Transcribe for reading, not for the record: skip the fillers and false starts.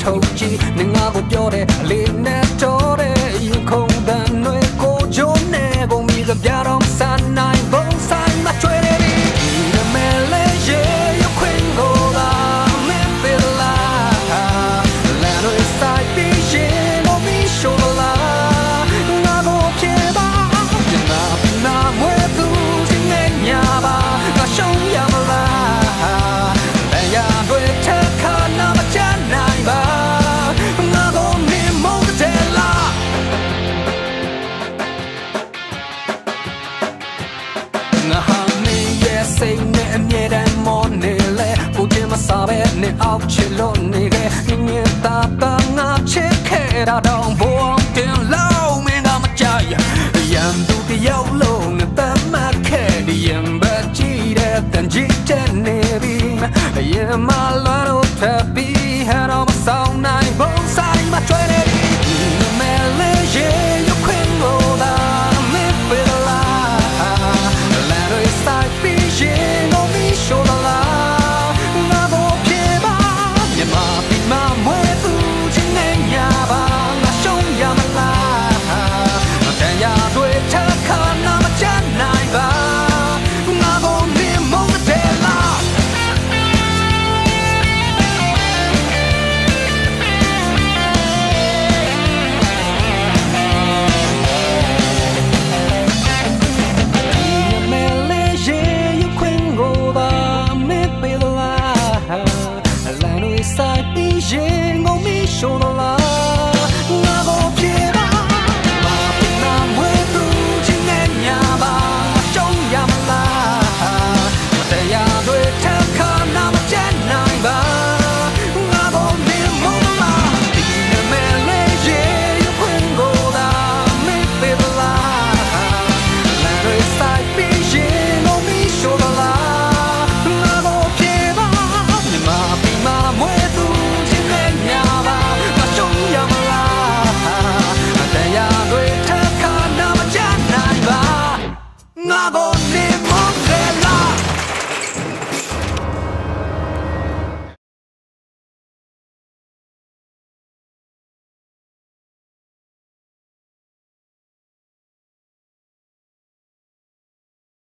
ထုတ်ကြည့်နေငါကိုပြောတယ်အလေးနဲ့တော်တယ်ရင်ခုန်တန်တွေကိုကြုံနေကုန်ပြီကြပြတော့စမ်းနိုင်ဘုံဆိုင်မချွေတယ်ဒီမဲလေရေရခွင်ကိုလာမင်းပလာလာလို့စိုက်ပြီးရင်လို့မီရှိုလာငါကိုပြေပါနာမွေးသူစီနေညာပါငါရှုံးရမလားလည်းရတွေထက်ခါနာမချနိုင်ပါငါကိုနေမုန်းတယ်လားငါဟာနေရဲ့စိတ်နဲ့အမြဲတမ်းမောနေလေကိုချင်မစားပဲနဲ့အောက်ချလို့နေခဲ့ငင်းတာတာငါချစ်ခဲ့တာတော့ဘုံတင်လောက်မင်းကမကြရရန်သူတယောက်လုံးနဲ့တမ်းမခဲ့ဒီရင်ပဲကြည့်တဲ့တန်ကြည့်တဲ့နေပြီရင်မလာတော့ထပ်ပြီးဟဲ့တော့မဆောင်နိုင်ဘုံဆိုင်မချွေနေဒီမဲလေးရေရခွင်ကိုလာမင်းပလာလာတော့စိုက်ပြီးရင်တော့မီရှိုလာငါကိုပြေပါမြမပြီးမှမွေးသူချင်းနေညာပါငါရှုံးရမလားတန်ရတွေထက်ခါနာမချနိုင်ပါငါကိုနေမုန်းတယ်လားစိုက်ပြီးရင်ကိုမီရှိုးလာငါကိုပြေပါမပင်နာမွေးသူချင်းနဲ့ညာပါရှုံးရမလားတရားတွေထက်ခါနာမချနိုင်ပါငါကိုနေမုန်းလားဒီမဲလေးရေခွင်ကိုလာမင်းပေလားလာတွေစိုက်ပြီးရင်ကိုမီရှိုးလာငါကိုပြေပါမြမပြီးမှမွေးငါကို